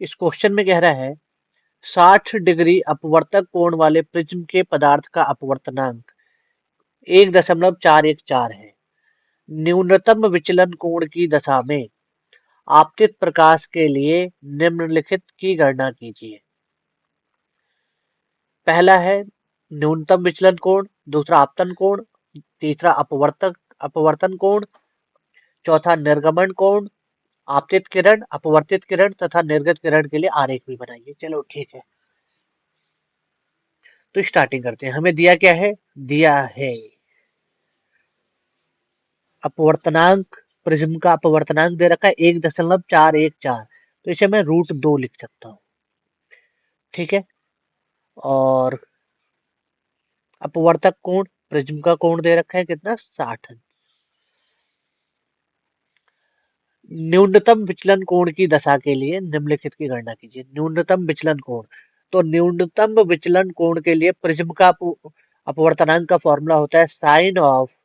इस क्वेश्चन में कह रहा है 60 डिग्री अपवर्तक कोण वाले प्रिज्म के पदार्थ का अपवर्तनांक 1.414 है। न्यूनतम विचलन कोण की दशा में आपतित प्रकाश के लिए निम्नलिखित की गणना कीजिए। पहला है न्यूनतम विचलन कोण, दूसरा आपतन कोण, तीसरा अपवर्तन कोण, चौथा निर्गमन कोण, आपतित किरण, अपवर्तित किरण तथा निर्गत किरण के लिए आरेख भी बनाइए। चलो ठीक है, तो स्टार्टिंग करते हैं। हमें दिया क्या है? दिया है अपवर्तनांक, प्रिज्म का अपवर्तनांक दे रखा है 1.414, तो इसे मैं √2 लिख सकता हूँ। ठीक है, और अपवर्तक कोण, प्रिज्म का कोण दे रखा है कितना? 60। न्यूनतम विचलन कोण की दशा के लिए निम्नलिखित की गणना कीजिए। न्यूनतम विचलन कोण, तो न्यूनतम विचलन कोण के लिए प्रिज्म का अपवर्तनांक का फॉर्मूला होता है साइन ऑफ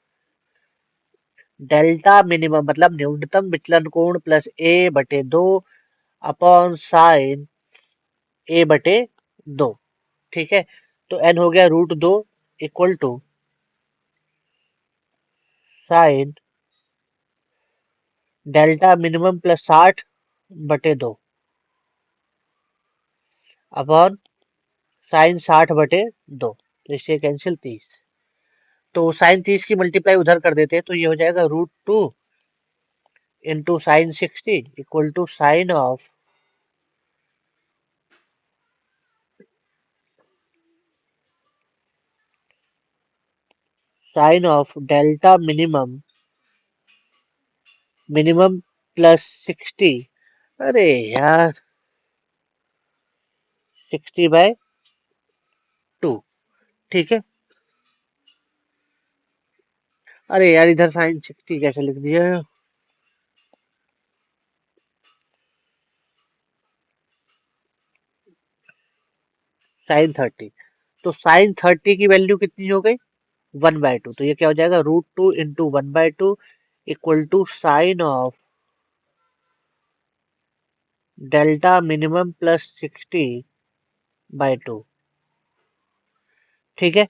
डेल्टा मिनिमम, मतलब न्यूनतम विचलन कोण plus a/2 upon sine a/2। ठीक है, तो n हो गया √2 equal to sine delta minimum plus 60/2 upon sine 60/2। तो इससे कैंसिल 30, तो साइन 30 की मल्टीप्लाई उधर कर देते हैं, तो ये हो जाएगा √2 into sine 60 equal to sine of delta minimum plus 60। अरे यार 60/2। ठीक है, अरे यार इधर साइन 60 कैसे लिख दिया? साइन 30, तो साइन 30 की वैल्यू कितनी हो गई? 1/2। तो ये क्या हो जाएगा? √2 into 1/2 equal to sine of delta minimum plus 60/2। ठीक है,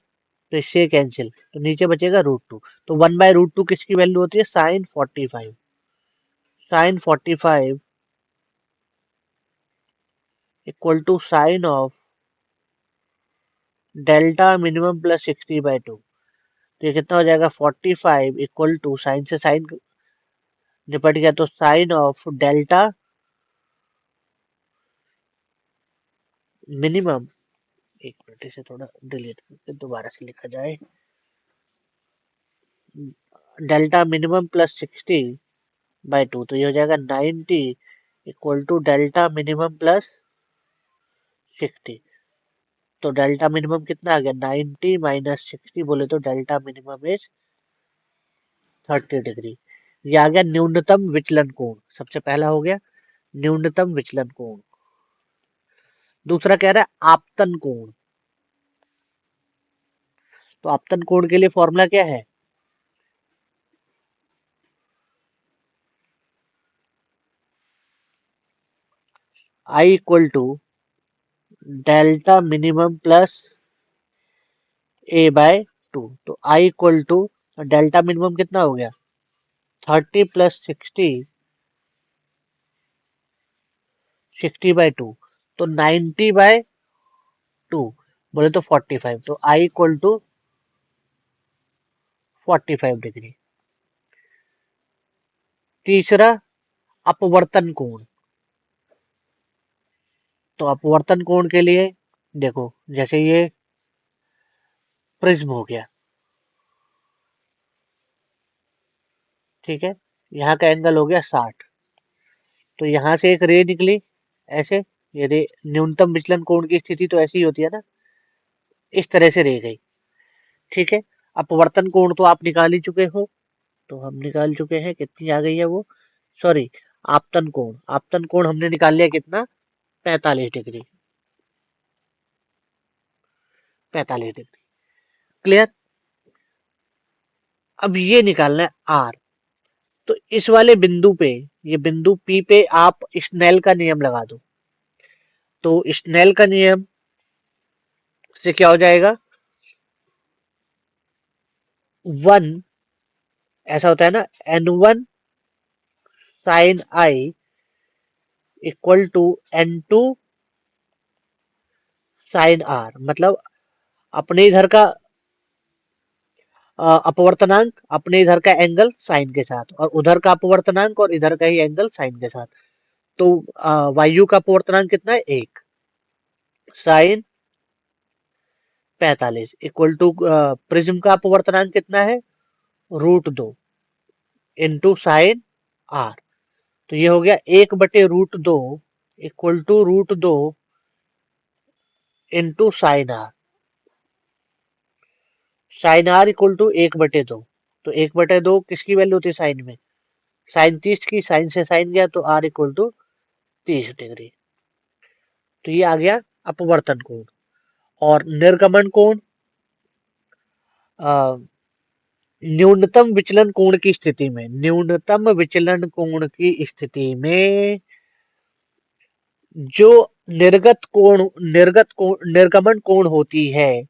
तो इससे कैंसिल, तो नीचे बचेगा √2। तो 1/√2 किसकी वैल्यू होती है? Sine 45। Sine 45 equal to sine of delta minimum plus 60/2। तो ये कितना हो जाएगा? 45 इक्वल टू साइन से साइन निपट गया, तो साइन ऑफ डेल्टा मिनिमम, एक मिनट इसे थोड़ा डिलीट करके दोबारा से लिखा जाए, डेल्टा मिनिमम प्लस 60/2, तो ये हो जाएगा 90 equal to delta minimum plus 60। तो डेल्टा मिनिमम कितना आ गया? 90 माइनस 60, बोले तो डेल्टा मिनिमम इज 30 डिग्री। ये आ गया न्यूनतम विचलन कोण। सबसे पहला हो गया न्यूनतम विचलन कोण। दूसरा कह रहा है आपतन कोण। तो आपतन कोण के लिए फॉर्मूला क्या है? I equal to delta minimum plus a/2। तो I equal to delta minimum कितना हो गया? 30 प्लस 60/2, तो 90/2, बोले तो 45। तो I इक्वल टू 45 डिग्री। तीसरा अपवर्तन कोण। तो अपवर्तन कोण के लिए देखो, जैसे ये प्रिज्म हो गया, ठीक है, यहाँ का एंगल हो गया 60, तो यहाँ से एक रे निकली ऐसे, ये रे, न्यूनतम विचलन कोण की स्थिति तो ऐसी ही होती है ना, इस तरह से रे गई। ठीक है, अपवर्तन कोण तो आप निकाल ही चुके हो, तो हम निकाल चुके हैं, कितनी आ गई है वो, सॉरी, आपतन कोण हमने निकाल लिया कितना? 45 डिग्री। 45 degree, clear. अब ये निकालना है आर। तो इस वाले बिंदु पे, ये बिंदु पी पे आप स्नेल का नियम लगा दो। तो स्नेल का नियम से क्या हो जाएगा, 1, ऐसा होता है ना, n1 sin i equal to n2 sin r, मतलब अपने इधर का अपवर्तनांक, अपने इधर का एंगल साइन के साथ, और उधर का अपवर्तनांक और इधर का ही एंगल साइन के साथ। तो वायु का अपवर्तनांक कितना है, 1, साइन 45 इक्वल टू प्रिज्म का अपवर्तनांक कितना है, √2 इंटू साइन आर। तो ये हो गया 1/√2 equal to √2 into sine R. Sine R equal to 1/2। तो 1/2 किसकी वैल्यू होती है साइन में, साइन 30 की, साइन से साइन गया तो आर इक्वल टू 30 डिग्री। तो ये आ गया अपवर्तन कोण। और निर्गमन कोण, न्यूनतम विचलन कोण की स्थिति में, न्यूनतम विचलन कोण की स्थिति में जो निर्गमन कोण होती है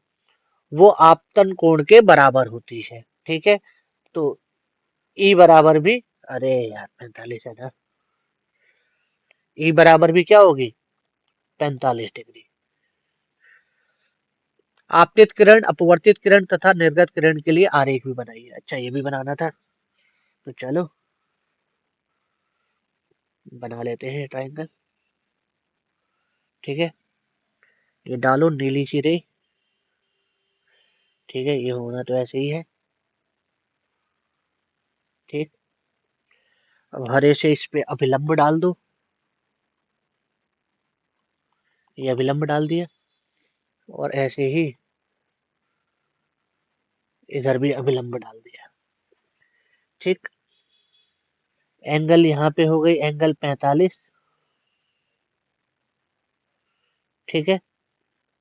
वो आपतन कोण के बराबर होती है। ठीक है, तो ई बराबर भी, अरे यार 45 है ना, ई बराबर भी क्या होगी, 45 डिग्री। आपतित किरण, अपवर्तित किरण तथा निर्गत किरण के लिए आरेख भी बनाइए। अच्छा, ये भी बनाना था, तो चलो बना लेते हैं ट्रायंगल। ठीक है, ये डालो नीली सी रे। ठीक है, ये होना तो ऐसे ही है। ठीक, अब हरे से इस पे अभिलंब डाल दो, ये अभिलंब डाल दिया, और ऐसे ही इधर भी अभिलंब डाल दिया। ठीक, एंगल यहाँ पे हो गई एंगल 45। ठीक है,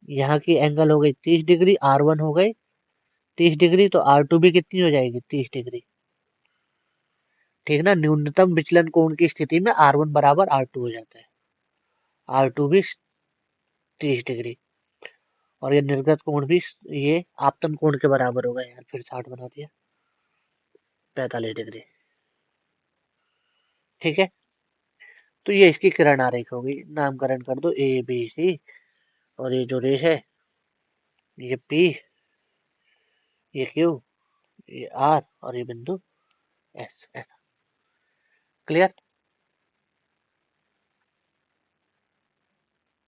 यहाँ की एंगल हो गई 30 डिग्री, R1 हो गई 30 डिग्री, तो R2 भी कितनी हो जाएगी, 30 डिग्री। ठीक ना, न्यूनतम विचलन कोण की स्थिति में R1 बराबर R2 हो जाता है, R2 भी 30 डिग्री, और ये निर्गत कोण भी ये आपतन कोण के बराबर होगा। यार फिर 60 बना दिया, 45 डिग्री। ठीक है, तो ये इसकी किरण आरेख होगी। नामकरण कर दो ABC, और ये जो रेस है ये P, ये Q, ये R, और ये बिंदु S। ऐसा क्लियर।